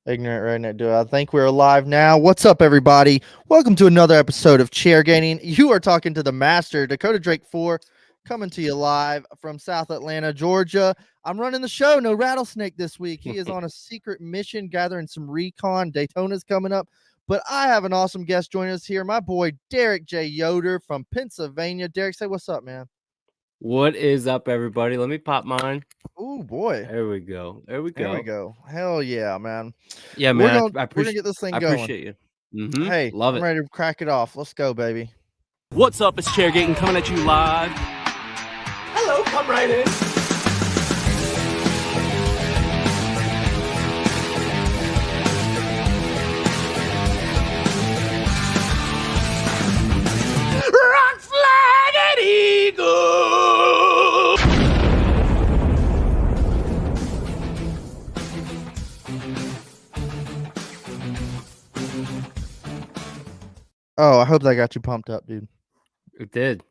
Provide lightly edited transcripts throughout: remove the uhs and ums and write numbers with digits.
Ignorant redneck dude. I think we're live now. What's up, everybody? Welcome to another episode of Chairgatin. You are talking to the master, Dakota Drake 4, coming to you live from South Atlanta, Georgia. I'm running the show. No Rattlesnake this week. He is on a secret mission gathering some recon. Daytona's coming up. But I have an awesome guest joining us here, my boy Derek J. Yoder from Pennsylvania. Derek, say what's up, man. What is up, everybody? Let me pop mine. Oh boy. There we go. There we go. Hell yeah, man. Yeah, We're man. gonna get this thing I going. appreciate you. Hey, Love I'm it. ready to crack it off. Let's go, baby. What's up? It's Chairgatin coming at you live. Hello, come right in. Rock, flag, and eagle. Oh, I hope that got you pumped up, dude. It did.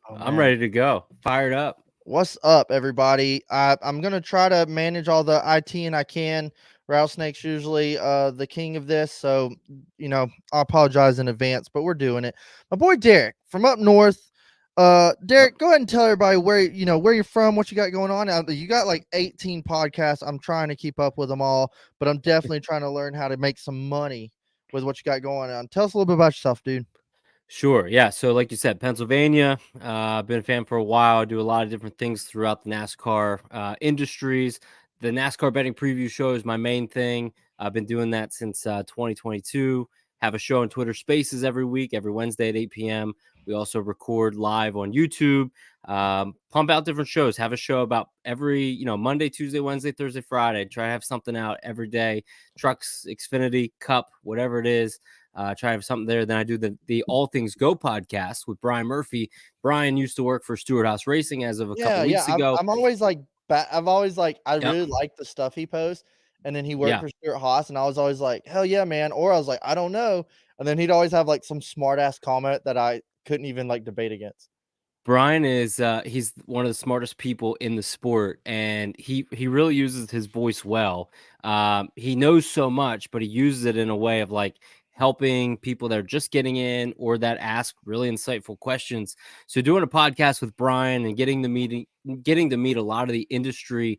Oh, I'm man. ready to go. Fired up. What's up, everybody? I'm gonna try to manage all the IT and I can. Rattlesnake's usually the king of this, so I apologize in advance, but we're doing it. My boy Derek from up north. Derek, go ahead and tell everybody where you're from, what you got going on. You got like 18 podcasts. I'm trying to keep up with them all, but I'm definitely trying to learn how to make some money with what you got going on. Tell us a little bit about yourself, dude. Sure. Yeah. So, like you said, Pennsylvania. I've been a fan for a while. I do a lot of different things throughout the NASCAR industries. The NASCAR betting preview show is my main thing. I've been doing that since 2022. Have a show on Twitter Spaces every week, every Wednesday at 8 p.m. We also record live on YouTube. Pump out different shows. Have a show about every, Monday, Tuesday, Wednesday, Thursday, Friday. Try to have something out every day. Trucks, Xfinity, Cup, whatever it is. Try to have something there. Then I do the All Things Go podcast with Brian Murphy. Brian used to work for Stewart House Racing as of a couple weeks ago. I'm always like, I really like the stuff he posts. And then he worked for Stewart Haas, and I was always like, hell yeah, man. Or I was like, I don't know. And then he'd always have like some smart ass comment that I couldn't even like debate against. Brian is he's one of the smartest people in the sport, and he really uses his voice well. He knows so much, but he uses it in a way of like helping people that are just getting in or that ask really insightful questions. So doing a podcast with Brian and getting to meet a lot of the industry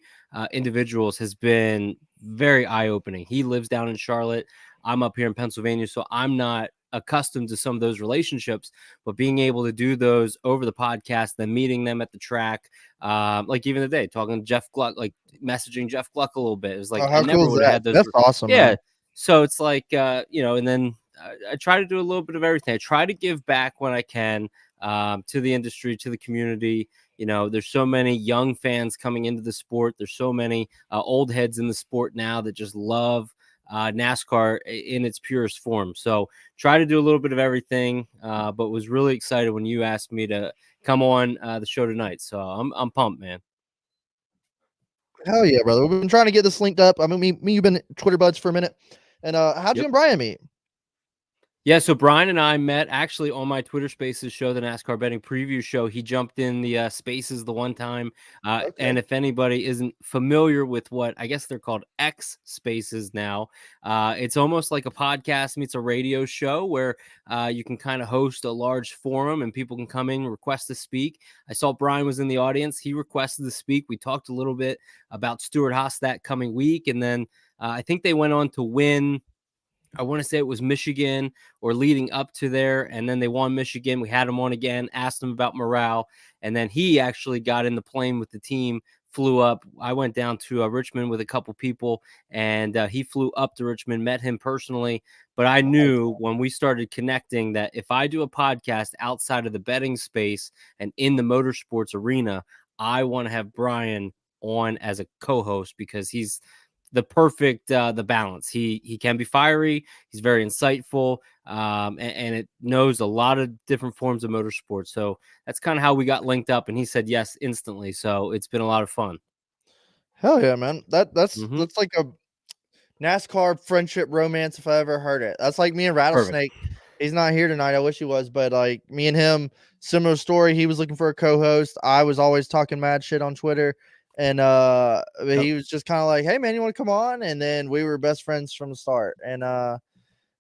individuals has been very eye-opening. He lives down in Charlotte. I'm up here in Pennsylvania, so I'm not accustomed to some of those relationships, but being able to do those over the podcast, then meeting them at the track, like even today, talking to Jeff Gluck, like messaging Jeff Gluck a little bit. It was like, how I never cool is would have that? had those. That's awesome. Yeah. Man. So it's like, and then I try to do a little bit of everything. I try to give back when I can to the industry, to the community. There's so many young fans coming into the sport. There's so many old heads in the sport now that just love NASCAR in its purest form. So try to do a little bit of everything, but was really excited when you asked me to come on the show tonight. So I'm pumped, man. Hell yeah, brother. We've been trying to get this linked up. I mean, you've been Twitter buds for a minute. And how'd you and Brian meet? Yeah, so Brian and I met actually on my Twitter Spaces show, the NASCAR betting preview show. He jumped in the Spaces the one time. Okay. And if anybody isn't familiar with what I guess they're called X Spaces now, it's almost like a podcast meets a radio show where you can kind of host a large forum and people can come in and request to speak. I saw Brian was in the audience. He requested to speak. We talked a little bit about Stewart Haas that coming week. And then I think they went on to win. I want to say it was Michigan or leading up to there. And then they won Michigan. We had him on again, asked him about morale. And then he actually got in the plane with the team, flew up. I went down to Richmond with a couple people, and he flew up to Richmond, met him personally. But I knew when we started connecting that if I do a podcast outside of the betting space and in the motorsports arena, I want to have Brian on as a co-host because he's the perfect the balance. He can be fiery, he's very insightful, and it knows a lot of different forms of motorsports. So that's kind of how we got linked up, and he said yes instantly. So it's been a lot of fun. Hell yeah, man. That's like a NASCAR friendship romance if I ever heard it. That's like me and Rattlesnake. Perfect. He's not here tonight. I wish he was, but like me and him, similar story. He was looking for a co-host. I was always talking mad shit on Twitter. And he was just kind of like, hey man, you want to come on? And then we were best friends from the start. And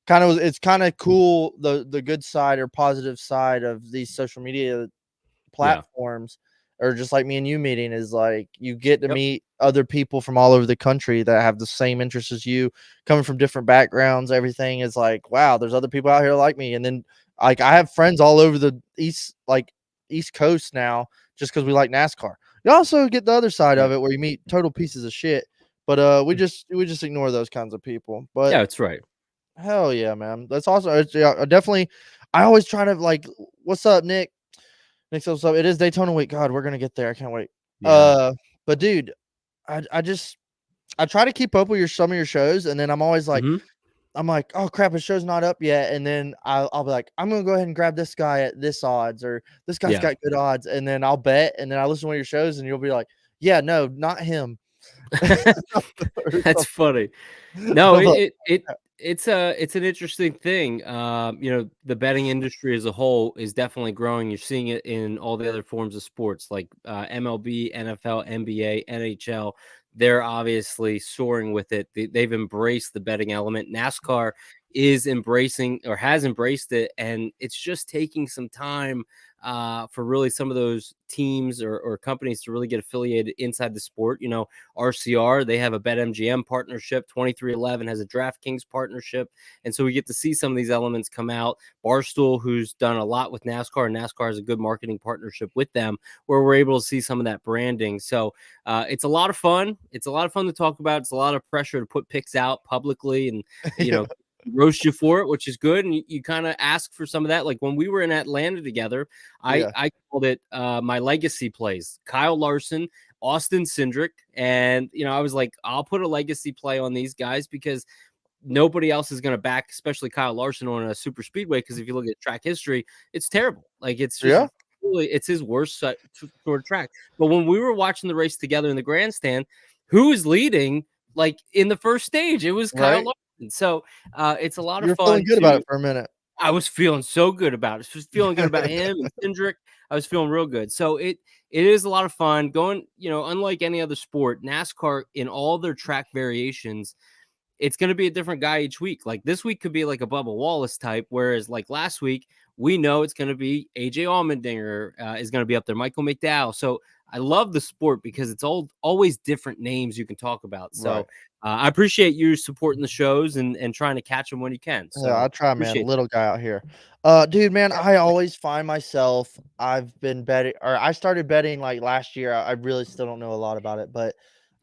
it's kind of cool, the good side or positive side of these social media platforms, or just like me and you meeting, is like you get to meet other people from all over the country that have the same interests as you, coming from different backgrounds. Everything is like, wow, there's other people out here like me. And then like I have friends all over the East Coast now, just because we like NASCAR. You also get the other side of it where you meet total pieces of shit, but we just ignore those kinds of people. But Yeah, that's right. hell yeah, man, that's awesome. Definitely, I always try to like, what's up, Nick? Nick says, so it is Daytona week. God, we're gonna get there. I can't wait. Yeah. But dude, I try to keep up with some of your shows, and then I'm always like, I'm like, oh crap, his show's not up yet, and then I'll be like, I'm gonna go ahead and grab this guy at this odds, or this guy's got good odds, and then I'll bet, and then I listen to one of your shows, and you'll be like, yeah, no, not him. That's funny. No, it's an interesting thing. The betting industry as a whole is definitely growing. You're seeing it in all the other forms of sports like MLB, NFL, NBA, NHL. They're obviously soaring with it. They've embraced the betting element. NASCAR is embracing, or has embraced it, and it's just taking some time for really some of those teams or companies to really get affiliated inside the sport. RCR, they have a BetMGM partnership. 23XI has a DraftKings partnership. And so we get to see some of these elements come out. Barstool, who's done a lot with NASCAR, and NASCAR has a good marketing partnership with them, where we're able to see some of that branding. So it's a lot of fun. It's a lot of fun to talk about. It's a lot of pressure to put picks out publicly and, roast you for it, which is good. And you kind of ask for some of that. Like when we were in Atlanta together, I called it my legacy plays. Kyle Larson, Austin Cindric, and I was like, I'll put a legacy play on these guys because nobody else is going to back, especially Kyle Larson on a super speedway. Because if you look at track history, it's terrible. Like it's just really, it's his worst sort of track. But when we were watching the race together in the grandstand, who was leading? Like in the first stage, it was Kyle Larson. So it's a lot of fun. You're feeling good about it for a minute. I was feeling so good about it. Just feeling good about him and Cindric. I was feeling real good. So it is a lot of fun going, unlike any other sport, NASCAR in all their track variations, it's going to be a different guy each week. Like this week could be like a Bubba Wallace type, whereas like last week, we know it's going to be AJ Allmendinger is going to be up there, Michael McDowell. So I love the sport because it's always different names you can talk about. So I appreciate you supporting the shows and trying to catch them when you can. So yeah, I try, man. Little guy out here. Dude, man, I always find myself, I've been betting, or I started betting like last year. I really still don't know a lot about it, but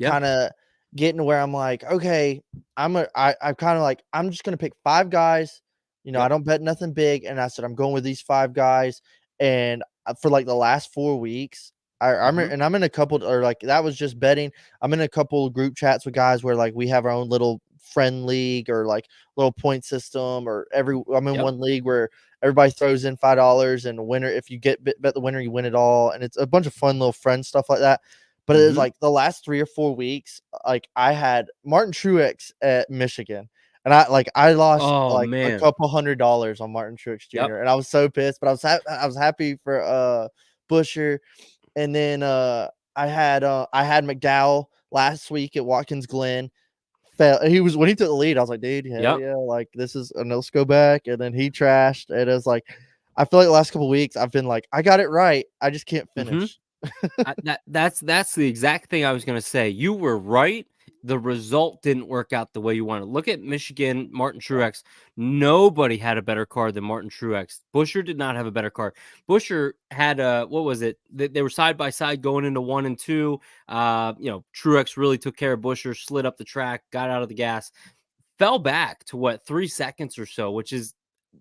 kind of getting to where I'm like, okay, I'm kind of like, I'm just going to pick 5 guys. I don't bet nothing big. And I said, I'm going with these 5 guys. And for like the last 4 weeks, I'm in a couple, or like that was just betting. I'm in a couple of group chats with guys where like we have our own little friend league, or like little point system, or I'm in one league where everybody throws in $5, and the winner, if you bet the winner, you win it all. And it's a bunch of fun little friend stuff like that. But it was like the last 3 or 4 weeks, like I had Martin Truex at Michigan, and I lost a couple $100 on Martin Truex Jr. And I was so pissed, but I was happy for Busher. And then I had McDowell last week at Watkins Glen. When he took the lead, I was like, dude, hell yeah, like this is, and let's go back. And then he trashed, and it was like, I feel like the last couple of weeks I've been like, I got it right, I just can't finish. That's the exact thing I was going to say. You were right. The result didn't work out the way you wanted. Look at Michigan, Martin Truex. Nobody had a better car than Martin Truex. Busher did not have a better car. Busher had what was it? They were side by side going into 1 and 2. Truex really took care of Busher, slid up the track, got out of the gas, fell back to 3 seconds or so, which is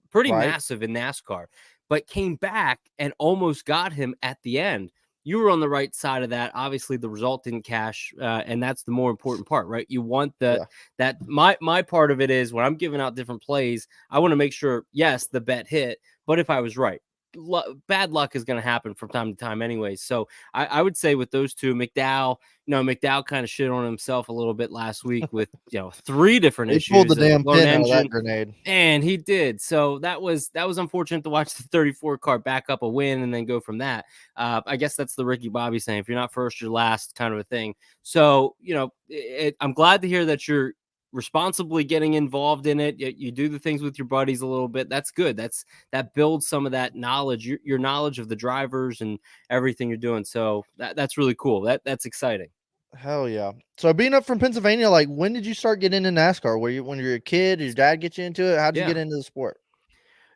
pretty massive in NASCAR, but came back and almost got him at the end. You were on the right side of that. Obviously, the result didn't cash, and that's the more important part, right? You want that my part of it is when I'm giving out different plays, I want to make sure, yes, the bet hit, but if I was right. bad luck is going to happen from time to time anyways. So I would say with those two, McDowell, McDowell kind of shit on himself a little bit last week with, 3 different He pulled the issues, damn blown pin out of that engine. grenade. And he did. So that was unfortunate to watch the 34 car back up a win and then go from that. I guess that's the Ricky Bobby saying, if you're not first, you're last kind of a thing. So, I'm glad to hear that you're responsibly getting involved in it. You do the things with your buddies a little bit. That's good. That builds some of that knowledge, your knowledge of the drivers and everything you're doing. So that's really cool. That's exciting. Hell yeah. So being up from Pennsylvania, like when did you start getting into NASCAR? When you were a kid, did your dad get you into it? How'd you Yeah. get into the sport?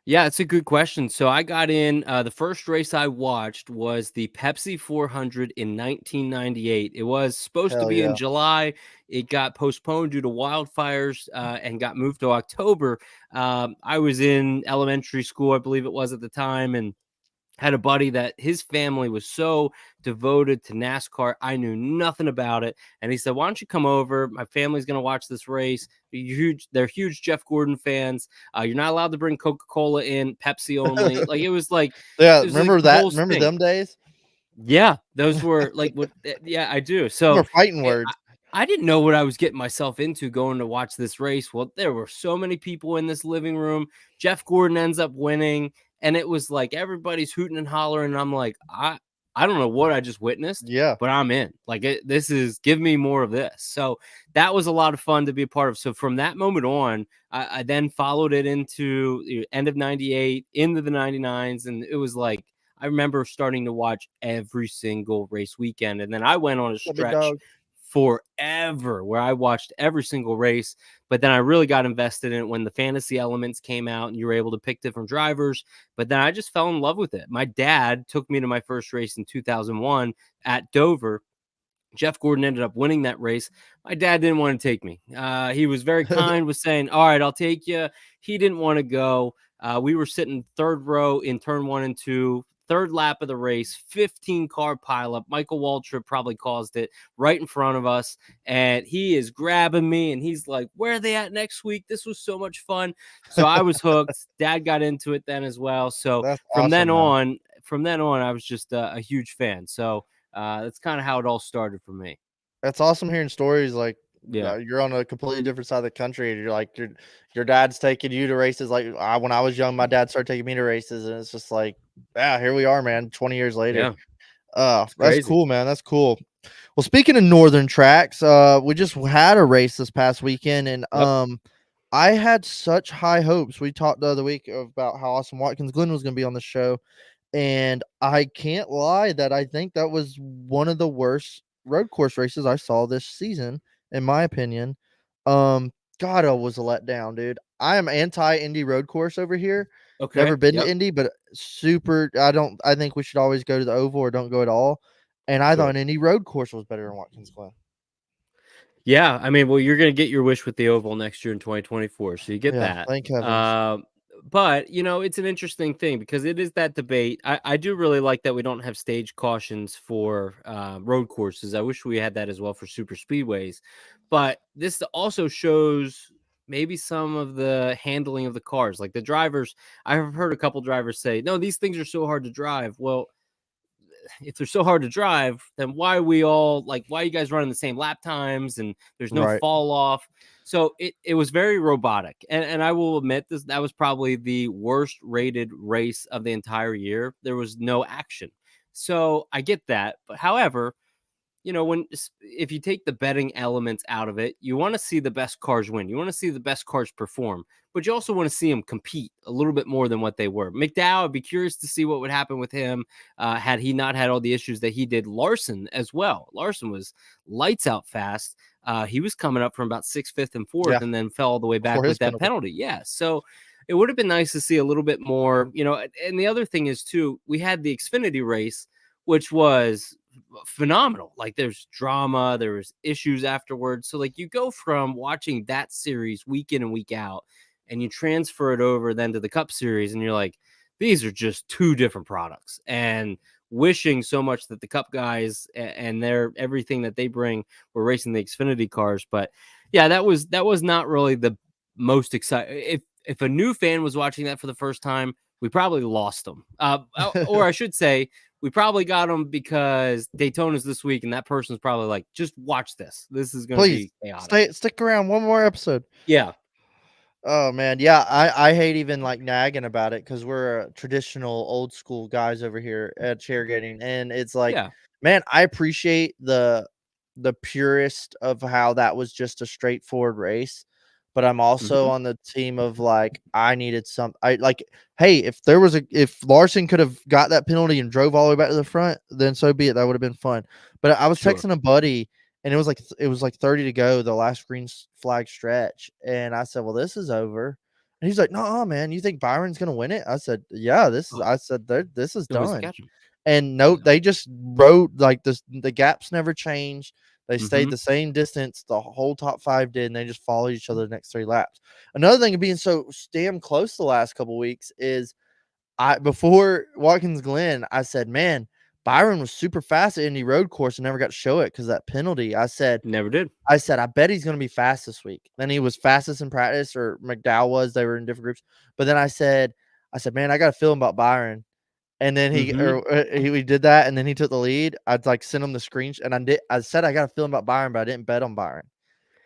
Yeah, it's a good question. So I got in, the first race I watched was the Pepsi 400 in 1998. It was supposed to be in July. It got postponed due to wildfires and got moved to October. I was in elementary school, I believe it was at the time, and had a buddy that his family was so devoted to NASCAR. I knew nothing about it. And he said, why don't you come over? My family's going to watch this race. They're huge Jeff Gordon fans. You're not allowed to bring Coca-Cola in, Pepsi only. Like it was like, Yeah, it was remember like the that? whole Remember thing. them days? Yeah, those were like what yeah, I do. So We're fighting words. I didn't know what I was getting myself into going to watch this race. Well, there were so many people in this living room. Jeff Gordon ends up winning, and it was like everybody's hooting and hollering. And I'm like, I don't know what I just witnessed, Yeah. but I'm in. Like this is give me more of this. So that was a lot of fun to be a part of. So from that moment on, I then followed it into the end of '98, into the '99s, and it was like I remember starting to watch every single race weekend, and then I went on a stretch forever where I watched every single race. But then I really got invested in it when the fantasy elements came out and you were able to pick different drivers. But then I just fell in love with it. My dad took me to my first race in 2001 at Dover. Jeff Gordon ended up winning that race. My dad didn't want to take me. He was very kind, was saying, all right, I'll take you. He didn't want to go. We were sitting third row in turn 1 and 2, third lap of the race, 15 car pileup. Michael Waltrip probably caused it right in front of us. And he is grabbing me and he's like, where are they at next week? This was so much fun. So I was hooked. Dad got into it then as well. So from then on, I was just a huge fan. So that's kind of how it all started for me. That's awesome hearing stories like Yeah. you're on a completely different side of the country and you're like your dad's taking you to races. Like when I was young, my dad started taking me to races, and it's just like, yeah, here we are, man. 20 years later. Yeah. That's cool, man. That's cool. Well, speaking of northern tracks, we just had a race this past weekend, and I had such high hopes. We talked the other week about how awesome Watkins Glen was going to be on the show, and I can't lie that I think that was one of the worst road course races I saw this season, in my opinion. God, I was a letdown, dude. I am anti Indy road course over here. Okay. Never been to Indy, but super. I think we should always go to the Oval or don't go at all. And I thought an Indy road course was better than Watkins Glen. Yeah, I mean, well, you're going to get your wish with the Oval next year in 2024, so you get that. Thank heavens. But, it's an interesting thing because it is that debate. I do really like that we don't have stage cautions for road courses. I wish we had that as well for super speedways. But this also shows maybe some of the handling of the cars. Like the drivers, I've heard a couple drivers say, no, these things are so hard to drive. Well, if they're so hard to drive, then why are you guys running the same lap times and there's no fall off? So it was very robotic. And I will admit that was probably the worst rated race of the entire year. There was no action. So I get that. But however, if you take the betting elements out of it, you want to see the best cars win. You want to see the best cars perform, but you also want to see them compete a little bit more than what they were. McDowell, I'd be curious to see what would happen with him had he not had all the issues that he did. Larson as well. Larson was lights out fast. He was coming up from about 6th, 5th, and 4th, and then fell all the way back with that penalty. Yeah, so it would have been nice to see a little bit more, and the other thing is, too, we had the Xfinity race, which was phenomenal. Like there's drama, there was issues afterwards. So like you go from watching that series week in and week out and you transfer it over then to the Cup Series and you're like, these are just two different products, and wishing so much that the Cup guys and their everything that they bring were racing the Xfinity cars. But yeah, that was not really the most exciting. If a new fan was watching that for the first time, we probably lost them. Or I should say, we probably got them because Daytona's this week, and that person's probably like, just watch this. This is going to Please be chaotic. stick around one more episode. Yeah. Oh man, yeah, I hate even like nagging about it because we're traditional old school guys over here at Chairgatin, and it's like, Yeah. man, I appreciate the purest of how that was just a straightforward race, but I'm also on the team of like I needed some. I like, hey, if Larson could have got that penalty and drove all the way back to the front, then so be it. That would have been fun. But I was Sure. texting a buddy and it was like 30 to go, the last green flag stretch, and I said, "Well, this is over." And he's like, "No, man, you think Byron's gonna win it?" I said, "Yeah, this is." I said, "This is Nobody's done." catching. And no, they just rode like this. The gaps never changed. They stayed Mhm. the same distance. The whole top 5 did, and they just followed each other the next 3 laps. Another thing of being so damn close the last couple weeks is before Watkins Glen, I said, "Man, Byron was super fast at Indy Road Course and never got to show it because that penalty." Never did. I said, "I bet he's gonna be fast this week." Then he was fastest in practice, or McDowell was. They were in different groups. But then I said, "Man, I got a feeling about Byron." And then we did that, and then he took the lead. I'd like send him the screenshot, and I said I got a feeling about Byron, but I didn't bet on Byron.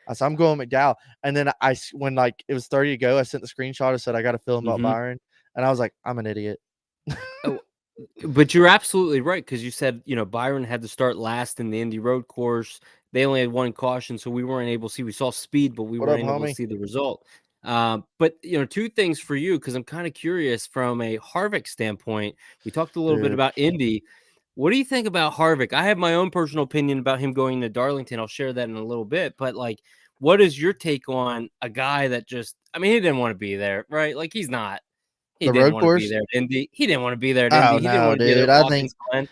I said I'm going McDowell, and then when like it was 30 to go, I sent the screenshot. I said I got a feeling about Byron, and I was like, I'm an idiot. Oh, but you're absolutely right, because you said, Byron had to start last in the Indy Road Course. They only had one caution, so we weren't able to see. We saw speed, but we What up, weren't able to homie? see the result. But two things for you, because I'm kind of curious from a Harvick standpoint. We talked a little bit Dude, about Indy. What do you think about Harvick? I have my own personal opinion about him going to Darlington. I'll share that in a little bit. But like, what is your take on a guy that he didn't want to be there, right? Like, he's not. He the didn't road want to be course? there at Indy. He didn't want to be there at Oh Indy. He didn't no, want to be there dude. at Watkins Glen.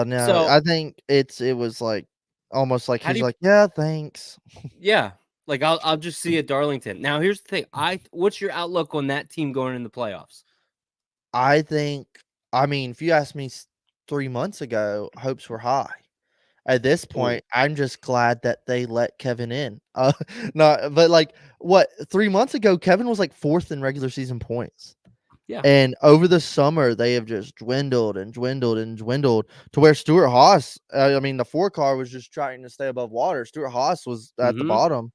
No, So I think it was like almost like how do he's you? like, yeah, thanks. Yeah, like I'll just see at Darlington. Now here's the thing. What's your outlook on that team going in the playoffs? I think, if you asked me 3 months ago, hopes were high. At this Ooh, point, I'm just glad that they let Kevin in. No, but like what 3 months ago, Kevin was like 4th in regular season points. yeah. And over the summer, they have just dwindled and dwindled and dwindled to where Stuart Haas, the 4 car was just trying to stay above water. Stuart Haas was at the Mm-hmm. bottom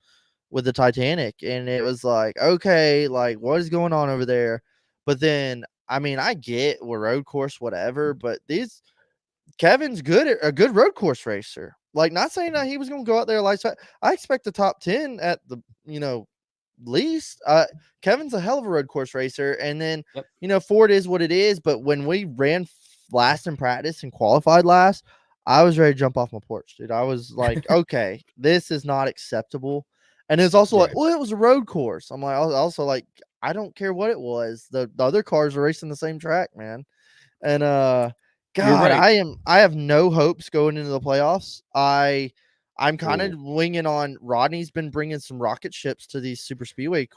with the Titanic, and it was like, okay, like what is going on over there? But then, I get we're road course, whatever, but Kevin's a good road course racer. Like, not saying that he was going to go out there like that. I expect the top 10 at the, least. Kevin's a hell of a road course racer. And then, Yep. Ford is what it is. But when we ran last in practice and qualified last, I was ready to jump off my porch, dude. I was like, okay, this is not acceptable. And it's also like, Right. well, it was a road course. I'm like, also like, I don't care what it was. The other cars are racing the same track, man. And You're God, right. I have no hopes going into the playoffs. I'm kind of Ooh. winging on Rodney's been bringing some rocket ships to these super speedway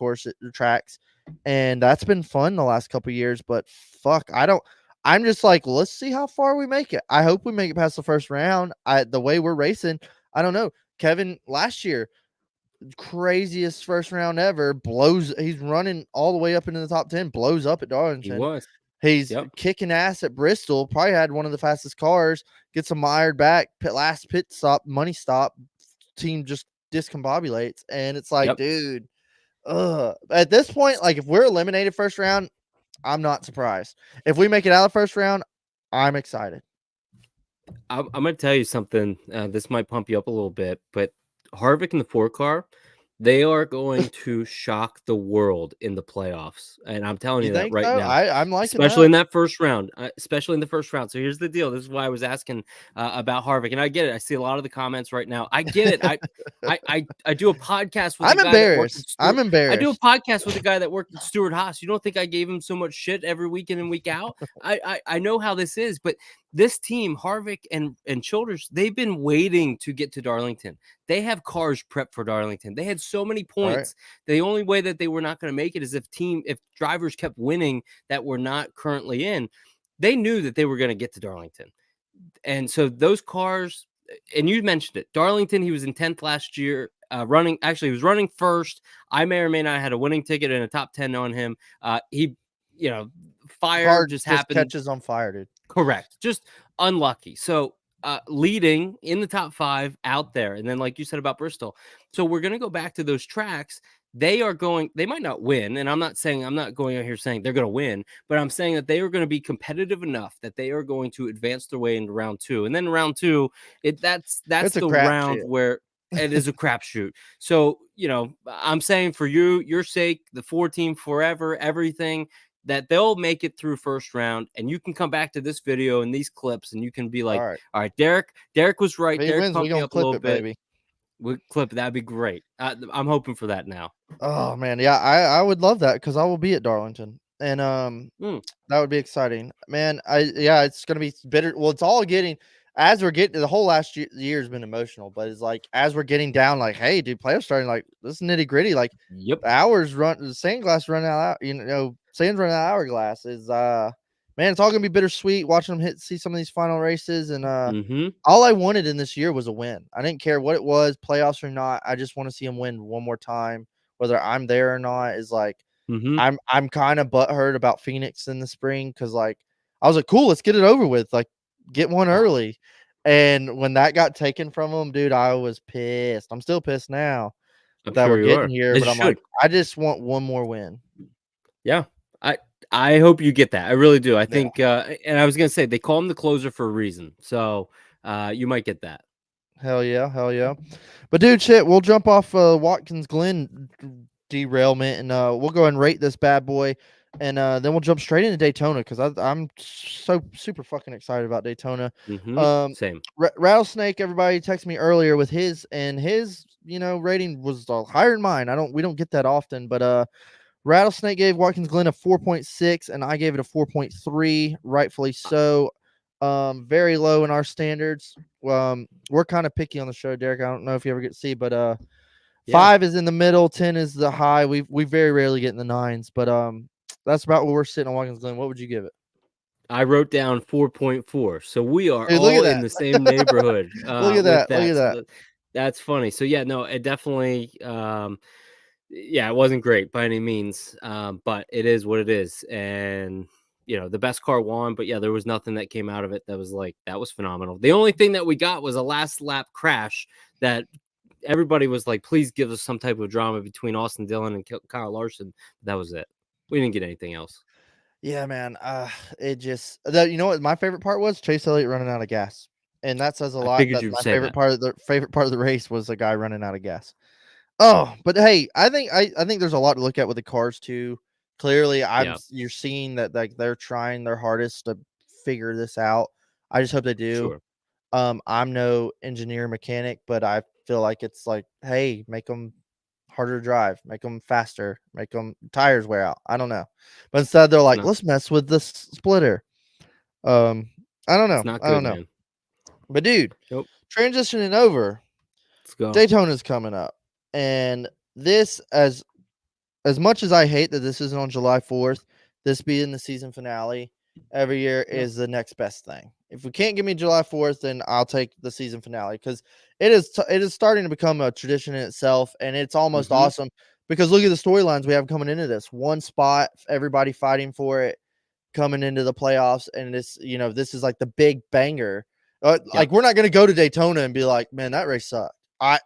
tracks, and that's been fun the last couple years. But fuck, I'm just like, let's see how far we make it. I hope we make it past the first round. The way we're racing, I don't know. Kevin last year, craziest first round ever, he's running all the way up into the top 10, blows up at He Darlington. was. He's Yep. kicking ass at Bristol. Probably had one of the fastest cars. Gets him mired back. Last pit stop, money stop. Team just discombobulates, and it's like, Yep. dude. At this point, like if we're eliminated first round, I'm not surprised. If we make it out of the first round, I'm excited. I'm going to tell you something. This might pump you up a little bit, but Harvick in the 4 car, they are going to shock the world in the playoffs. And I'm telling You you that think right so? now, I'm liking especially that. in that first round, especially in the first round. So here's the deal. This is why I was asking about Harvick. And I get it. I see a lot of the comments right now. I get it. I do a podcast with I'm a guy that worked embarrassed. at I'm I do a embarrassed. podcast with a guy that worked at Stuart Haas. You don't think I gave him so much shit every week in and week out? I know how this is, but this team, Harvick and Childers, they've been waiting to get to Darlington. They have cars prepped for Darlington. They had so many points. Right. The only way that they were not going to make it is if drivers kept winning that were not currently in. They knew that they were going to get to Darlington. And so those cars, and you mentioned it, Darlington, he was in 10th last year, he was running first. I may or may not have had a winning ticket and a top 10 on him. He fire Car just just happened. catches on fire, dude. Correct. Just unlucky. So leading in the top 5 out there. And then, like you said about Bristol. So we're going to go back to those tracks. They might not win. And I'm not going out here saying they're going to win, but I'm saying that they are going to be competitive enough that they are going to advance their way into round 2. And then round 2, that's the round where it is a crapshoot. So, I'm saying for your sake, the 4 team forever, everything, that they'll make it through first round, and you can come back to this video and these clips, and you can be like, all right, Derek was right. If he wins, we gonna clip it, baby. We clip it. That'd be great. I'm hoping for that now. Oh man, yeah, I would love that because I will be at Darlington, and that would be exciting, man. It's gonna be bitter. Well, it's all getting as we're getting the whole last year has been emotional, but it's like as we're getting down, like, hey, dude, playoffs starting, like this nitty gritty, like yep, hours run, the sand glass running out, sand's running out hourglass is man, it's all gonna be bittersweet watching them see some of these final races, and all I wanted in this year was a win. I didn't care what it was, playoffs or not. I just want to see them win one more time, whether I'm there or not. Is like I'm kind of butthurt about Phoenix in the spring because like I was like, cool, let's get it over with, like get one early. And when that got taken from them, dude, I was pissed. I'm still pissed now that we're getting here, but I'm like, I just want one more win. Yeah, I hope you get that. I really do. I think, and I was gonna say they call him the closer for a reason, so you might get that. Hell yeah. But dude, shit, we'll jump off Watkins Glen derailment, and we'll go and rate this bad boy, and then we'll jump straight into Daytona because I'm so super fucking excited about Daytona. Same. Rattlesnake, everybody texted me earlier with his rating was higher than mine. We don't get that often, but Rattlesnake gave Watkins Glen a 4.6, and I gave it a 4.3, rightfully so. Very low in our standards. We're kind of picky on the show, Derek. I don't know if you ever get to see, but 5 is in the middle, 10 is the high. We very rarely get in the 9s, but that's about where we're sitting on Watkins Glen. What would you give it? I wrote down 4.4, so we are all in the same neighborhood. Look at that. Look at that. That's funny. So yeah, no, it definitely. It wasn't great by any means, but it is what it is, and the best car won. But yeah, there was nothing that came out of it that was phenomenal. The only thing that we got was a last lap crash that everybody was like, please give us some type of drama between Austin Dillon and Kyle Larson. That was it. We didn't get anything else. Yeah, man. It just you know what my favorite part was? Chase Elliott running out of gas, and that says a lot. That my favorite part of the race was the guy running out of gas. Oh, but hey, I think there's a lot to look at with the cars too. Clearly, you're seeing that like they're trying their hardest to figure this out. I just hope they do. Sure. I'm no engineer mechanic, but I feel like it's like, hey, make them harder to drive, make them faster, make them tires wear out. I don't know, but instead they're like, let's mess with the splitter. I don't know. I don't know. Man. But dude, transitioning over, let's go. Daytona's coming up. And this, as much as I hate that this isn't on July 4th, this being the season finale every year is the next best thing. If we can't give me July 4th, then I'll take the season finale because it is starting to become a tradition in itself, and it's almost awesome because look at the storylines we have coming into this. One spot, everybody fighting for it coming into the playoffs, and this is like the big banger. Like we're not going to go to Daytona and be like, man, that race sucked. I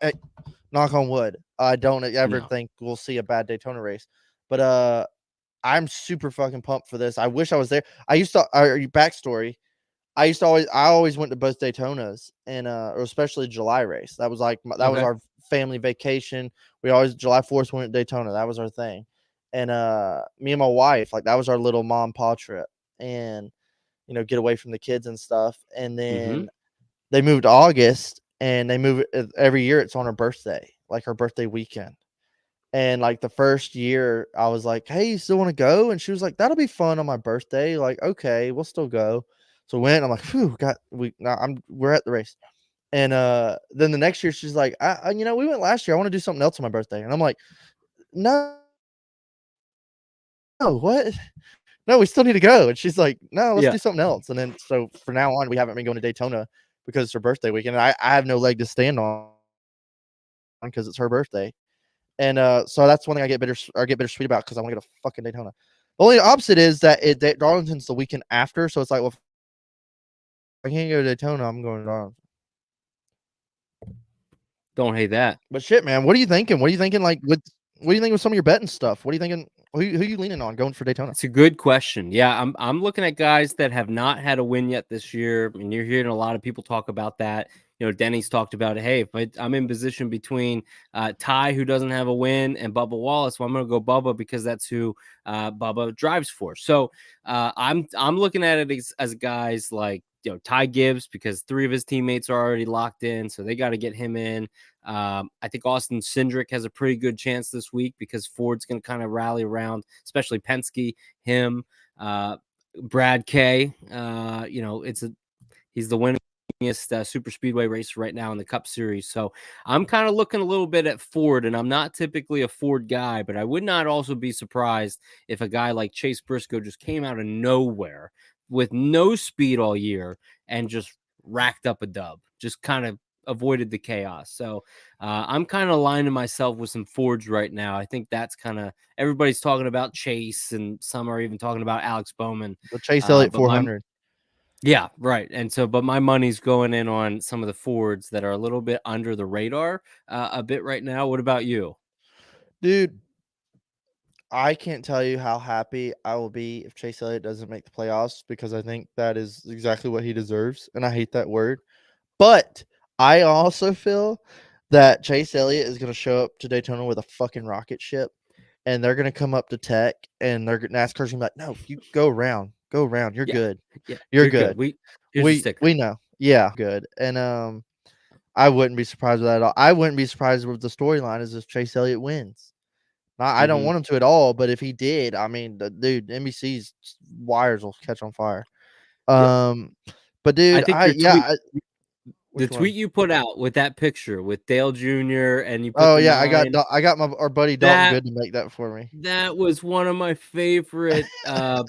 knock on wood. I don't ever think we'll see a bad Daytona race, but I'm super fucking pumped for this. I wish I was there. Backstory. I always went to both Daytonas and or especially July race. That was like was our family vacation. We always July 4th went to Daytona. That was our thing. And me and my wife, like that was our little mom and pa trip, and get away from the kids and stuff. And then they moved to August. And they move it every year. It's on her birthday, like her birthday weekend. And like the first year, I was like, "Hey, you still want to go?" And she was like, "That'll be fun on my birthday." Like, okay, we'll still go. So we went. I'm like, "Phew, we're at the race." And then the next year, she's like, we went last year. I want to do something else on my birthday." And I'm like, "No, what? No, we still need to go." And she's like, "No, let's do something else." And then so for now on, we haven't been going to Daytona because it's her birthday weekend. And I have no leg to stand on because it's her birthday. And so that's one thing I get bittersweet about because I want to go to fucking Daytona. Only opposite is that Darlington's the weekend after, so it's like, well, if I can't go to Daytona, I'm going to Darlington. Don't hate that. But shit, man, what are you thinking? What are you thinking? What do you think with some of your betting stuff? What are you thinking? Who you leaning on going for Daytona? It's a good question. Yeah, I'm looking at guys that have not had a win yet this year, and you're hearing a lot of people talk about that. Denny's talked about it. Hey, if I'm in position between Ty, who doesn't have a win, and Bubba Wallace, well, I'm going to go Bubba because that's who Bubba drives for. So I'm looking at it as guys like Ty Gibbs, because 3 of his teammates are already locked in, so they got to get him in. I think Austin Cindric has a pretty good chance this week because Ford's going to kind of rally around, especially Penske, him, Brad K. He's the winningest super speedway racer right now in the Cup Series. So I'm kind of looking a little bit at Ford, and I'm not typically a Ford guy, but I would not also be surprised if a guy like Chase Briscoe just came out of nowhere with no speed all year and just racked up a dub, just kind of avoided the chaos. So I'm kind of aligning myself with some Fords right now. I think that's kind of, everybody's talking about Chase, and some are even talking about Alex Bowman. The Chase Elliott 400. Yeah, right. And so, but my money's going in on some of the Fords that are a little bit under the radar a bit right now. What about you? Dude, I can't tell you how happy I will be if Chase Elliott doesn't make the playoffs, because I think that is exactly what he deserves, and I hate that word. But I also feel that Chase Elliott is going to show up to Daytona with a fucking rocket ship, and they're going to come up to Tech, and NASCAR's going to be like, "No, you go around. You're good. Yeah, You're good. Here's your sticker. We know. Yeah, good." And I wouldn't be surprised with that at all. I wouldn't be surprised with the storyline is if Chase Elliott wins. I don't want him to at all, but if he did, I mean, the dude, NBC's wires will catch on fire. But dude, I think the one? tweet you put out with that picture with Dale Jr. and you put Oh the yeah, 9, I got our buddy Dalton Good to make that for me. That was one of my favorite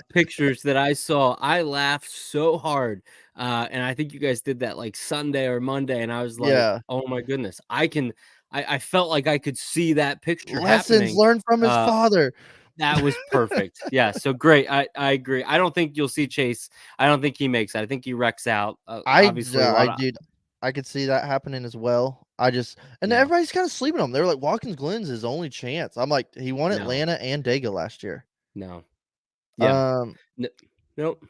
pictures that I saw. I laughed so hard. And I think you guys did that like Sunday or Monday, and I was like, Yeah. oh my goodness, I felt like I could see that picture Lessons happening. learned from his father. That was perfect. Yeah, so great. I agree. I don't think you'll see Chase. I don't think he makes it. I think he wrecks out. Obviously, I could see that happening as well. Everybody's kind of sleeping on him. They're like, Watkins Glen's his only chance. I'm like, he won Atlanta and Dega last year. No. Yeah. Nope.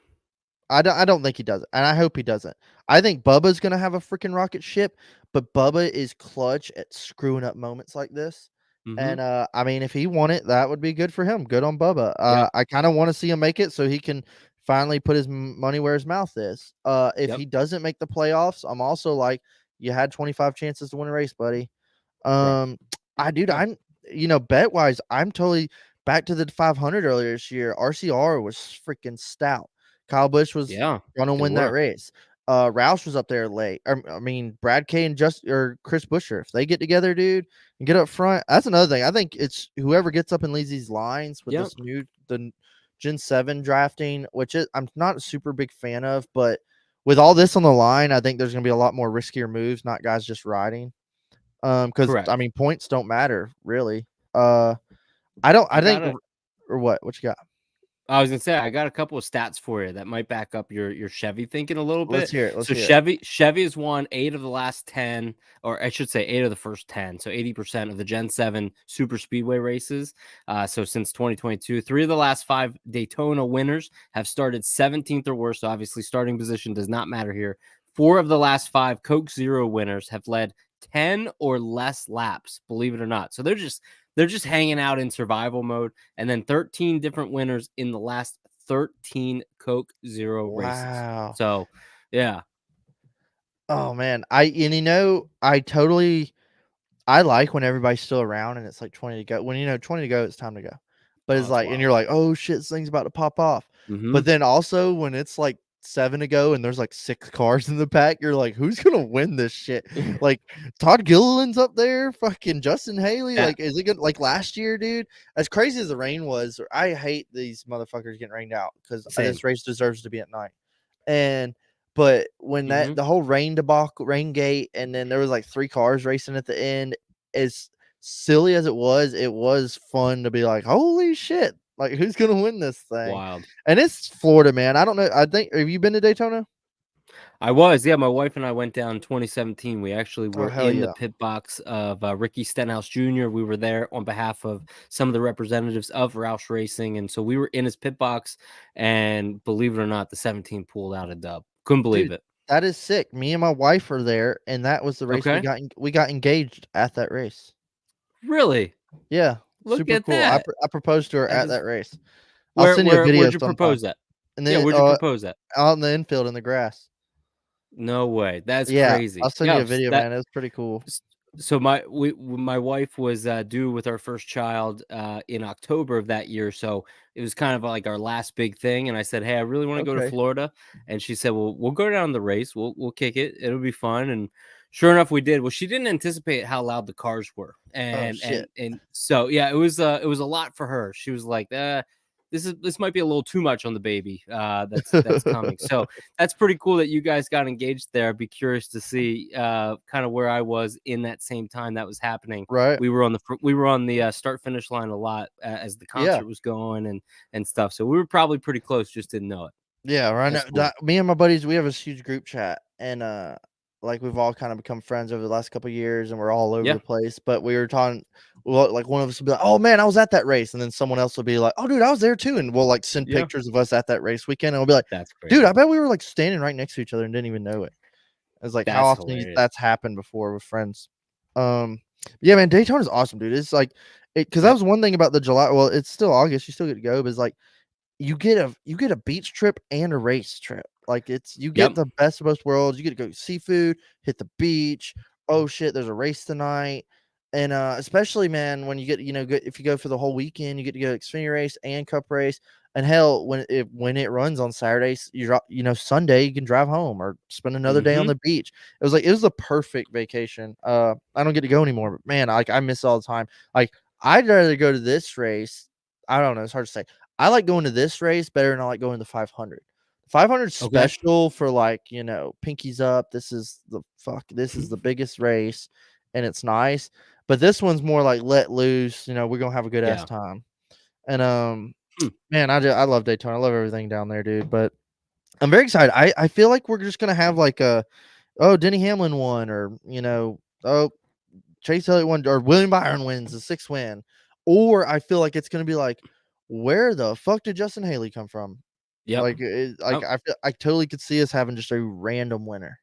I don't think he does it, and I hope he doesn't. I think Bubba's gonna have a freaking rocket ship, but Bubba is clutch at screwing up moments like this. And I mean, if he won it, that would be good for him. Good on Bubba. I kind of want to see him make it so he can finally put his money where his mouth is. If he doesn't make the playoffs, I'm also like, you had 25 chances to win a race, buddy. I'm bet wise, I'm totally back to the 500 earlier this year. RCR was freaking stout. Kyle Busch was going to win that race. Roush was up there late. I mean, Brad K and Chris Buescher, if they get together, dude, and get up front, that's another thing. I think it's whoever gets up and leads these lines with the Gen 7 drafting, which I'm not a super big fan of, but with all this on the line, I think there's going to be a lot more riskier moves, not guys just riding. Because I mean, points don't matter really. What you got? I was gonna say I got a couple of stats for you that might back up your Chevy thinking a little bit. Let's hear it. Chevy has won 8 of the last 10, or I should say 8 of the first 10, so 80% of the Gen 7 super speedway races. So since 2022, 3 of the last 5 Daytona winners have started 17th or worse. So obviously, starting position does not matter here. 4 of the last 5 Coke Zero winners have led 10 or less laps, believe it or not. So they're just hanging out in survival mode. And then 13 different winners in the last 13 Coke Zero races. So, yeah. Oh man, I like when everybody's still around and it's like 20 to go. When 20 to go, it's time to go. But it's like, wild. And you're like, oh shit, this thing's about to pop off. But then also when it's like 7 to go and there's like 6 cars in the pack, you're like, who's gonna win this shit? Like Todd Gilliland's up there, fucking Justin Haley. Yeah. Like, is it good? Like last year, dude, as crazy as the rain was, I hate these motherfuckers getting rained out because this race deserves to be at night. But when the whole rain gate, and then there was like 3 cars racing at the end, as silly as it was fun to be like, holy shit, Like, who's gonna win this thing? Wild. And it's Florida, man. I don't know. I think have you been to Daytona? I was, yeah. My wife and I went down in 2017. We actually Oh, were hell in the yeah. pit box of Ricky Stenhouse Jr. We were there on behalf of some of the representatives of Roush Racing, and so we were in his pit box. And believe it or not, the 17 pulled out a dub. Couldn't believe Dude, it. that is sick. Me and my wife were there, and that was the race Okay, we got engaged at that race. really? Yeah, Look super at cool. that. I proposed to her That at is that race. I'll send you a video where'd you sometime. propose at? And Yeah, then where'd you propose at? out in the infield in the grass. No way. That's Yeah, I'll crazy. send you Yeah, a video, that man. It was pretty cool. so my wife was due with our first child in October of that year, so it was kind of like our last big thing. And I said, "Hey, I really want to go to Okay. Florida," and she said, "Well, we'll go down the race. We'll kick it. It'll be fun." And sure enough, we did. Well, she didn't anticipate how loud the cars were, Oh and shit. so yeah, it was a lot for her. She was like, this might be a little too much on the baby that's coming." So that's pretty cool that you guys got engaged there. I'd be curious to see kind of where I was in that same time that was happening. Right. We were on the start finish line a lot as the Yeah. concert was going and stuff. So we were probably pretty close, just didn't know it. Yeah, right now That's cool. me and my buddies, we have a huge group chat, and like we've all kind of become friends over the last couple of years, and we're all over Yeah. the place. But we were talking, well, like one of us would be like, "Oh man, I was at that race," and then someone else will be like, "Oh dude, I was there too," and we'll like send Yeah. pictures of us at that race weekend, and we'll be like, That's "Dude, crazy. I bet we were like standing right next to each other and didn't even know it." It's like how That's often hilarious. that's happened before with friends. Yeah, man, Daytona's awesome, dude. It's like because that Yep. was one thing about the July. Well, it's still August, you still get to go, but it's like you get a beach trip and a race trip. Like you get Yep. the best of both worlds. You get to go seafood, hit the beach. Oh shit, there's a race tonight. And especially man, when you get if you go for the whole weekend, you get to go Xfinity race and Cup race. And hell, when it runs on Saturdays, Sunday you can drive home or spend another day on Mm-hmm. the beach. It was the perfect vacation. I don't get to go anymore, but man, I miss it all the time. Like I'd rather go to this race. I don't know, it's hard to say. I like going to this race better than I like going to 500. 500 Okay. special for pinkies up. This is the biggest race and it's nice. But this one's more like let loose, we're going to have a good ass Yeah. time. And Hmm. man, I love Daytona. I love everything down there, dude, but I'm very excited. I feel like we're just going to have like Denny Hamlin won or, Chase Elliott won or William Byron wins the 6th win. Or I feel like it's going to be like, where the fuck did Justin Haley come from? Yep. Like, Oh. I totally could see us having just a random winner.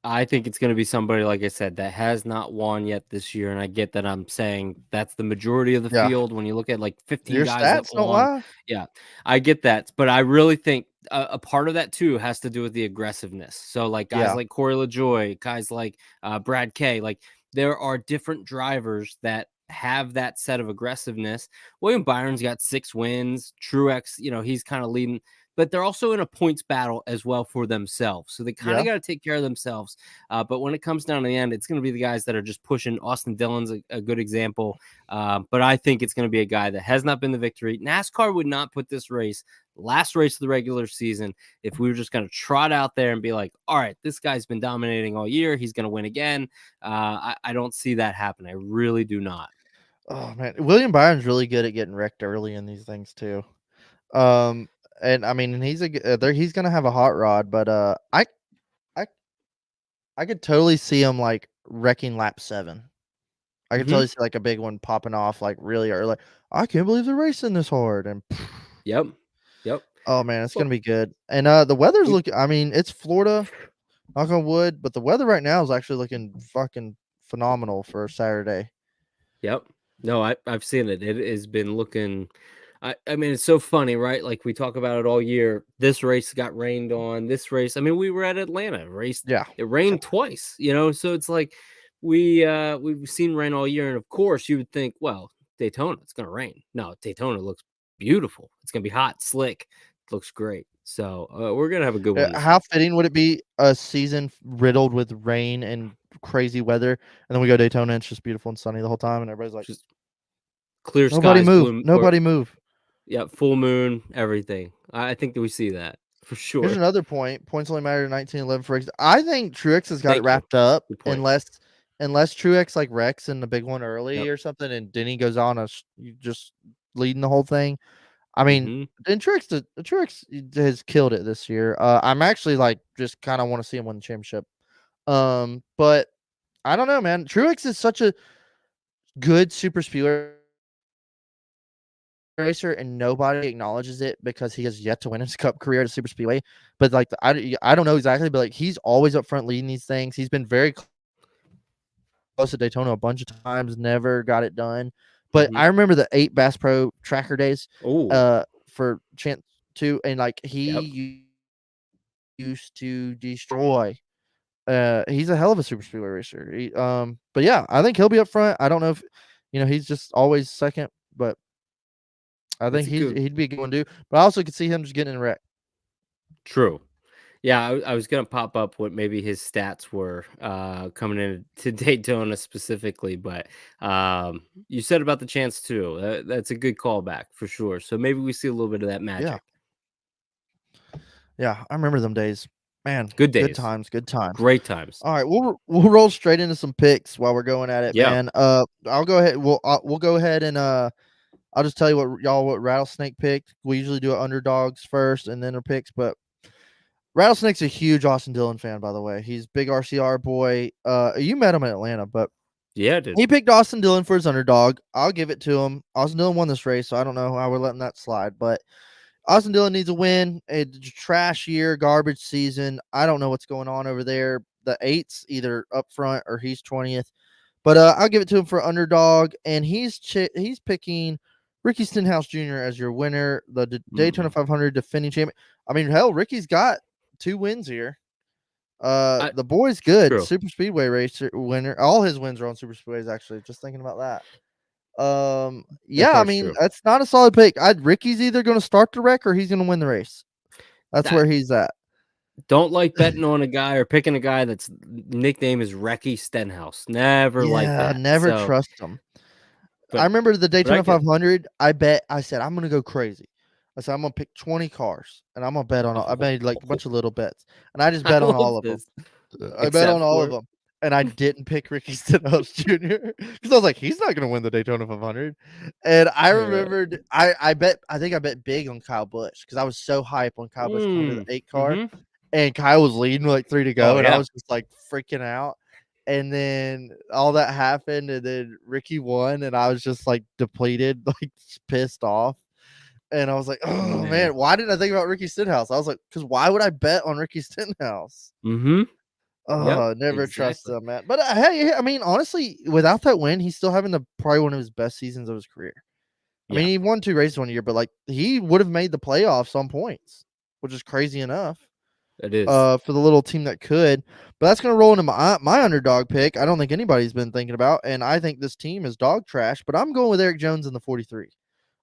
I think it's going to be somebody, like I said, that has not won yet this year. And I get that I'm saying that's the majority of the Yeah. field when you look at like 15 Your guys that stats don't won. lie. Yeah, I get that. But I really think a part of that, too, has to do with the aggressiveness. So like guys like Corey LaJoy, guys like Brad Kay, like there are different drivers that have that set of aggressiveness. William Byron's got 6 wins. Truex, he's kind of leading. But they're also in a points battle as well for themselves. So they kind of got to take care of themselves. But when it comes down to the end, it's going to be the guys that are just pushing. Austin Dillon's a good example. But I think it's going to be a guy that has not been the victory. NASCAR would not put this race, last race of the regular season, if we were just going to trot out there and be like, all right, this guy's been dominating all year. He's going to win again. I don't see that happen. I really do not. Oh, man. William Byron's really good at getting wrecked early in these things, too. And I mean, he's he's gonna have a hot rod, but I could totally see him like wrecking lap 7. I could totally see like a big one popping off like really early. I can't believe they're racing this hard, and Yep. oh man, it's Well, gonna be good. And the weather's looking. I mean, it's Florida, knock on wood, but the weather right now is actually looking fucking phenomenal for Saturday. Yep. No, I've seen it. It has been looking. I mean, it's so funny, right? Like we talk about it all year. This race got rained on. This race. I mean, we were at Atlanta. Yeah, It rained twice. So it's like we've seen rain all year, and of course you would think, well, Daytona, it's gonna rain. No, Daytona looks beautiful. It's gonna be hot, slick. It looks great. So we're gonna have a good one this how week. fitting would it be a season riddled with rain and crazy weather, and then we go Daytona and it's just beautiful and sunny the whole time, and everybody's like, Just clear nobody skies, move, blue or nobody move. yeah, full moon, everything. I think that we see that for Here's sure. another point. Points only matter to 1911 for X. I think Truex has got it Thank you. wrapped up Good point. unless Truex like wrecks in the big one early Yep. or something, and Denny goes on you just leading the whole thing. I mean, and Truex has killed it this year. I'm actually like just kind of want to see him win the championship. But I don't know, man. Truex is such a good super speedway racer, and nobody acknowledges it because he has yet to win his Cup career at a super speedway. But like, I don't know exactly, but like, he's always up front leading these things. He's been very close to Daytona a bunch of times, never got it done. But I remember the 8 Bass Pro Tracker days, for Chance 2, and like he used to destroy. He's a hell of a super speedway racer. But yeah, I think he'll be up front. I don't know if he's just always second, but I think he'd be a good one to do. But I also could see him just getting in a wreck. True. Yeah, I was gonna pop up what maybe his stats were coming in to Daytona specifically, but you said about the Chance too. That's a good callback for sure. So maybe we see a little bit of that magic. Yeah, I remember them days. Man, good days, good times, great times. All right, we'll roll straight into some picks while we're going at it, man. I'll go ahead. We'll go ahead and I'll just tell you what Rattlesnake picked. We usually do underdogs first and then our picks, but Rattlesnake's a huge Austin Dillon fan, by the way. He's big RCR boy. You met him in Atlanta, but yeah, dude. He picked Austin Dillon for his underdog. I'll give it to him. Austin Dillon won this race, so I don't know how we're letting that slide, but Austin Dillon needs a win. It's a trash year, garbage season. I don't know what's going on over there. The 8's either up front or he's 20th. But I'll give it to him for underdog, and he's picking Ricky Stenhouse Jr. as your winner, the Daytona 500 defending champion. I mean, hell, Ricky's got 2 wins here. The boy's good. True. Super Speedway racer winner. All his wins are on Super Speedways, actually. Just thinking about that. Yeah, I mean, true. that's not a solid pick. Ricky's either going to start the wreck or he's going to win the race. That's where he's at. Don't like betting on a guy or picking a guy that's nickname is Recky Stenhouse. Never like that. Never trust him. I remember the Daytona 500. I said, I'm going to go crazy. I said, I'm going to pick 20 cars and I'm going to bet on all. I made like a bunch of little bets and I just bet on all of them. I bet on all of them. And I didn't pick Ricky Stenhouse Jr. because I was like, he's not going to win the Daytona 500. And I remembered, I think I bet big on Kyle Busch because I was so hype on Kyle Busch coming to the 8 car. And Kyle was leading with like 3 to go. And I was just like freaking out. And then all that happened. And then Ricky won. And I was just like depleted, like pissed off. And I was like, oh, man, why didn't I think about Ricky Stenhouse? I was like, because why would I bet on Ricky Stenhouse? Never trust him, man. But hey, I mean, honestly, without that win, he's still having probably one of his best seasons of his career. I mean, he won 2 races 1 year, but like he would have made the playoffs on points, which is crazy enough. It is for the little team that could. But that's going to roll into my underdog pick. I don't think anybody's been thinking about, and I think this team is dog trash. But I'm going with Eric Jones in the 43.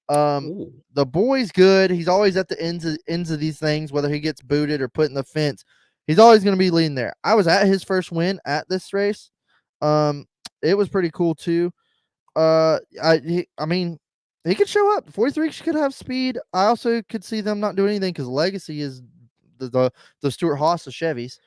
The boy's good. He's always at the ends of these things, whether he gets booted or put in the fence. He's always going to be leading there. I was at his first win at this race. It was pretty cool too. I mean, he could show up. 43 could have speed. I also could see them not doing anything because Legacy is the Stuart Haas of Chevys.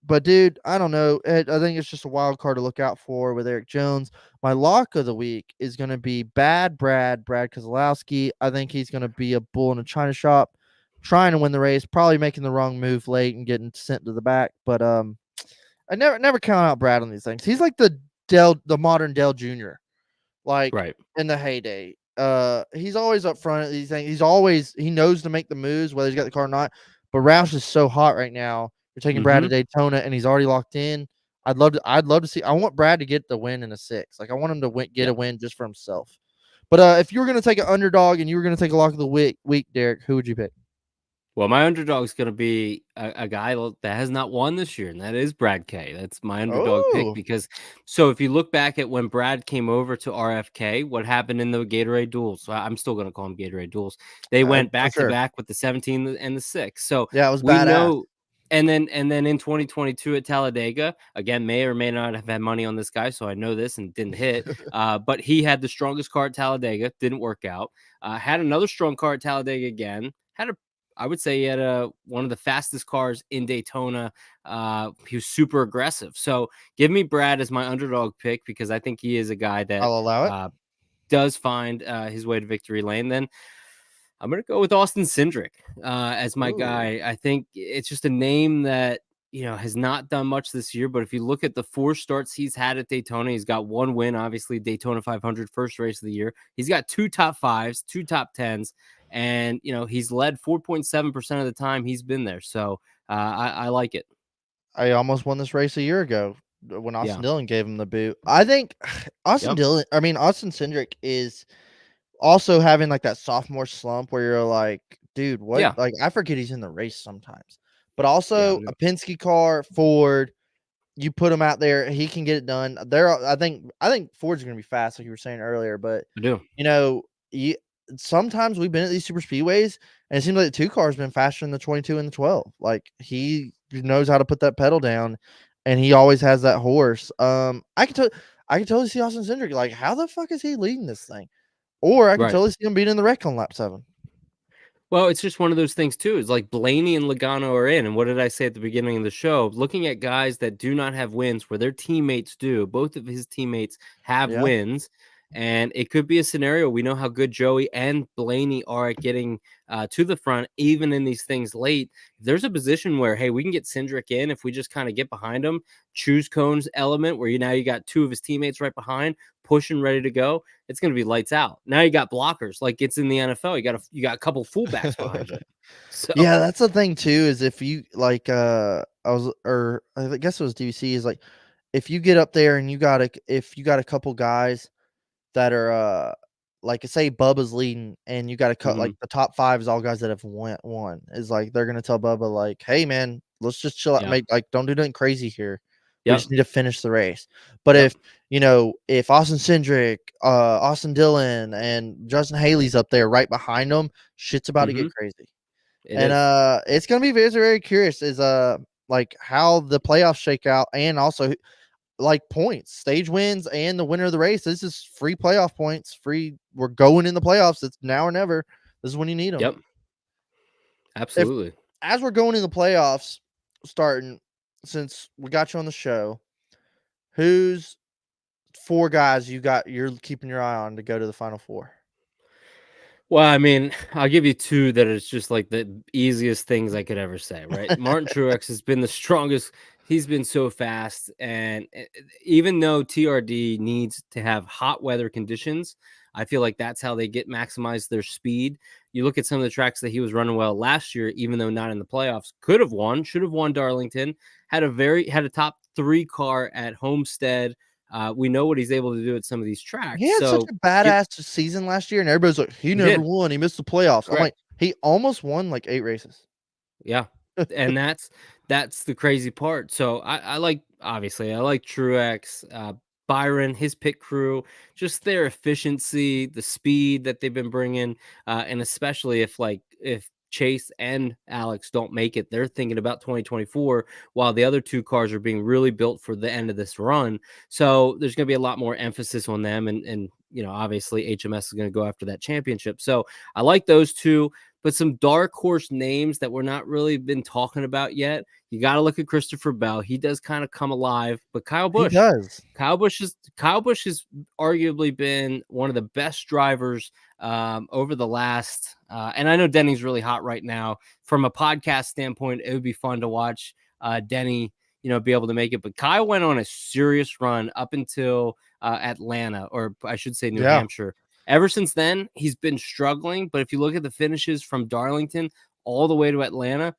But dude, I don't know. I think it's just a wild card to look out for with Eric Jones. My lock of the week is going to be Brad Keselowski. I think he's going to be a bull in a china shop, trying to win the race, probably making the wrong move late and getting sent to the back. But I never count out Brad on these things. He's like the modern Dale Jr. Like in the heyday. He's always up front at these things. He knows to make the moves, whether he's got the car or not. But Roush is so hot right now. You're taking Brad to Daytona, and he's already locked in. I'd love to see. I want Brad to get the win in a 6. Like I want him to get a win just for himself. But if you were going to take an underdog and you were going to take a lock of the week, Derek, who would you pick? Well, my underdog is going to be a guy that has not won this year, and that is Brad K. That's my underdog pick because so if you look back at when Brad came over to RFK, what happened in the Gatorade duels? So I'm still going to call them Gatorade duels. They went back to back with the 17 and the 6. So yeah, it was badass. And then in 2022 at Talladega, again, may or may not have had money on this guy, so I know this and didn't hit. But he had the strongest car at Talladega, didn't work out. Had another strong car at Talladega again. I would say he had one of the fastest cars in Daytona. He was super aggressive. So give me Brad as my underdog pick because I think he is a guy that I'll allow it. does find his way to victory lane, then I'm going to go with Austin Cindric as my guy. I think it's just a name that, has not done much this year. But if you look at the 4 starts he's had at Daytona, he's got 1 win, obviously Daytona 500 first race of the year. He's got 2 top 5s, 2 top 10s, and, he's led 4.7% of the time he's been there. So I like it. I almost won this race a year ago when Austin Yeah. Dillon gave him the boot. I think Austin Cindric is also having like that sophomore slump where you're like, dude, what? Yeah. Like, I forget he's in the race sometimes. But also a Penske car, Ford, you put him out there, he can get it done. I think Ford's gonna be fast, like you were saying earlier. But I do. Sometimes we've been at these super speedways, and it seems like the 2 cars been faster than the 22 and the 12. Like, he knows how to put that pedal down, and he always has that horse. I can totally see Austin Cindric. Like, how the fuck is he leading this thing? Or I can totally see him being in the wreck on lap 7. Well, it's just one of those things too. It's like Blaney and Logano are in. And what did I say at the beginning of the show? Looking at guys that do not have wins where their teammates do. Both of his teammates have wins. And it could be a scenario. We know how good Joey and Blaney are at getting to the front, even in these things late. If there's a position where, hey, we can get Cindric in if we just kind of get behind him, choose Cone's element where you got 2 of his teammates right behind, pushing, ready to go. It's going to be lights out. Now you got blockers like it's in the NFL. You got a couple fullbacks behind you. So yeah, that's the thing too. Is if you like, I guess it was DVC. Is like, if you get up there and you got a couple guys that are like, say Bubba's leading, and you got to cut like the top 5 is all guys that have won. Is like they're gonna tell Bubba like, hey man, let's just chill out, don't do nothing crazy here. We just need to finish the race. But if Austin Cindric, Austin Dillon, and Justin Haley's up there right behind them, shit's about to get crazy. It's gonna be very, very curious is like how the playoffs shake out, and also like points, stage wins, and the winner of the race. This is free playoff points. Free. We're going in the playoffs. It's now or never. This is when you need them. Yep. Absolutely. As we're going in the playoffs, starting, since we got you on the show, who's 4 guys you're keeping your eye on to go to the Final Four? Well, I mean, I'll give you 2 that is just like the easiest things I could ever say, right? Martin Truex has been the strongest. He's been so fast. And even though TRD needs to have hot weather conditions, I feel like that's how they maximize their speed. You look at some of the tracks that he was running well last year, even though not in the playoffs, should have won Darlington, had a top 3 car at Homestead. We know what he's able to do at some of these tracks. He had such a badass season last year, and everybody's like, he never won. He missed the playoffs. Correct. I'm like, he almost won like 8 races. Yeah. And that's the crazy part. So I like Truex, Byron, his pit crew, just their efficiency, the speed that they've been bringing, and especially if Chase and Alex don't make it, they're thinking about 2024, while the other 2 cars are being really built for the end of this run. So there's going to be a lot more emphasis on them, and obviously HMS is going to go after that championship. So I like those 2. But some dark horse names that we're not really been talking about yet. You got to look at Christopher Bell. He does kind of come alive, but Kyle Busch. He does. Kyle Busch has arguably been one of the best drivers over the last. And I know Denny's really hot right now. From a podcast standpoint, it would be fun to watch Denny, be able to make it. But Kyle went on a serious run up until Atlanta, or I should say New Hampshire. Ever since then, he's been struggling. But if you look at the finishes from Darlington all the way to Atlanta,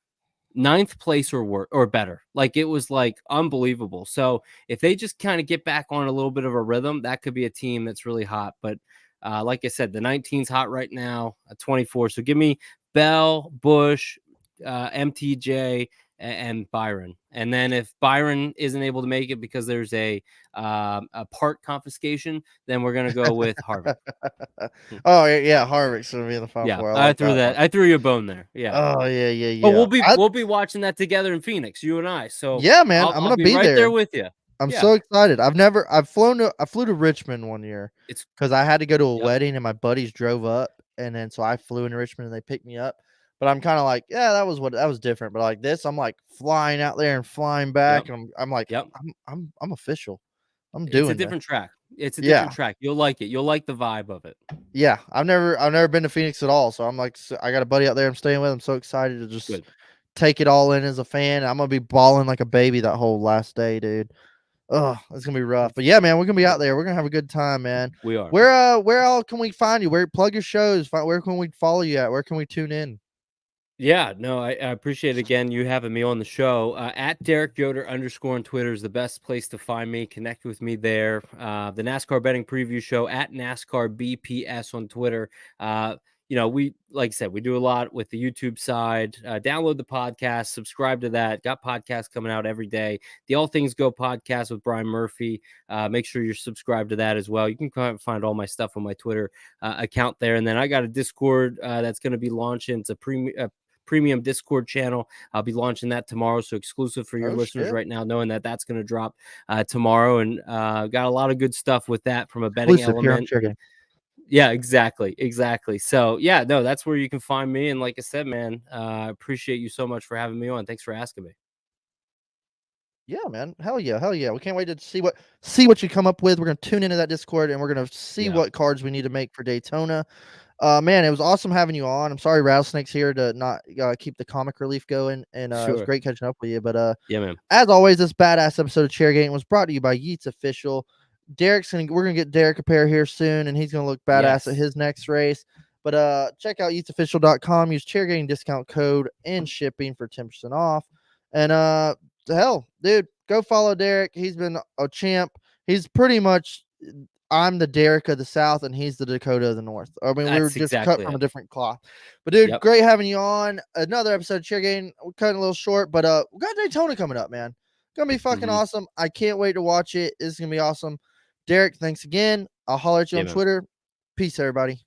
9th place or better. Like, it was like unbelievable. So if they just kind of get back on a little bit of a rhythm, that could be a team that's really hot. But like I said, the 19's hot right now, 24. So give me Bell, Busch, MTJ, and Byron. And then if Byron isn't able to make it because there's a part confiscation, then we're gonna go with Harvick. Oh yeah, Harvick's gonna be in the Final Four. I threw you a bone there. Yeah. Oh yeah. But we'll be watching that together in Phoenix, you and I. So yeah, man, I'm gonna be right there with you. I'm so excited. I flew to Richmond one year. It's because I had to go to a wedding, and my buddies drove up, and then so I flew into Richmond, and they picked me up. But I'm kind of like, yeah, that was different. But like this, I'm like flying out there and flying back, and I'm like, I'm official. I'm doing. It's a different track. It's a Yeah. different track. You'll like it. You'll like the vibe of it. Yeah, I've never been to Phoenix at all, so I'm like, I got a buddy out there I'm staying with. I'm so excited to just Good. take it all in as a fan. I'm gonna be bawling like a baby that whole last day, dude. Oh, it's gonna be rough. But yeah, man, we're gonna be out there. We're gonna have a good time, man. We are. Where all can we find you? Where plug your shows? Where can we follow you at? Where can we tune in? Yeah, no, I appreciate again you having me on the show. At Derek Yoder _ on Twitter is the best place to find me. Connect with me there. The NASCAR betting preview show at NASCAR BPS on Twitter. We, like I said, we do a lot with the YouTube side. Download the podcast, subscribe to that. Got podcasts coming out every day. The All Things Go podcast with Brian Murphy. Make sure you're subscribed to that as well. You can find all my stuff on my Twitter account there. And then I got a Discord that's going to be launching. It's a premium Discord channel. I'll be launching that tomorrow, so exclusive for your listeners right now, knowing that that's going to drop tomorrow, and got a lot of good stuff with that from a betting element. Yeah, exactly. So yeah, no, that's where you can find me. And like I said, man, I appreciate you so much for having me on. Thanks for asking me. Yeah, man. Hell yeah. We can't wait to see what you come up with. We're gonna tune into that Discord and we're gonna see what cards we need to make for Daytona. Man, it was awesome having you on. I'm sorry Rattlesnake's here to not keep the comic relief going, and it was great catching up with you. But yeah, man. As always, this badass episode of Chairgatin was brought to you by Yeats Official. We're gonna get Derek a pair here soon, and he's gonna look badass at his next race. But check out yeatsofficial.com, use Chairgatin discount code and shipping for 10% off. And hell, dude, go follow Derek. He's been a champ. He's pretty much, I'm the Derek of the South, and he's the Dakota of the North. I mean, we were just cut from a different cloth. But dude, great having you on. Another episode of Chairgatin. We're cutting a little short, but we got Daytona coming up, man. Gonna be fucking awesome. I can't wait to watch it. It's gonna be awesome. Derek, thanks again. I'll holler at you on Twitter. Peace, everybody.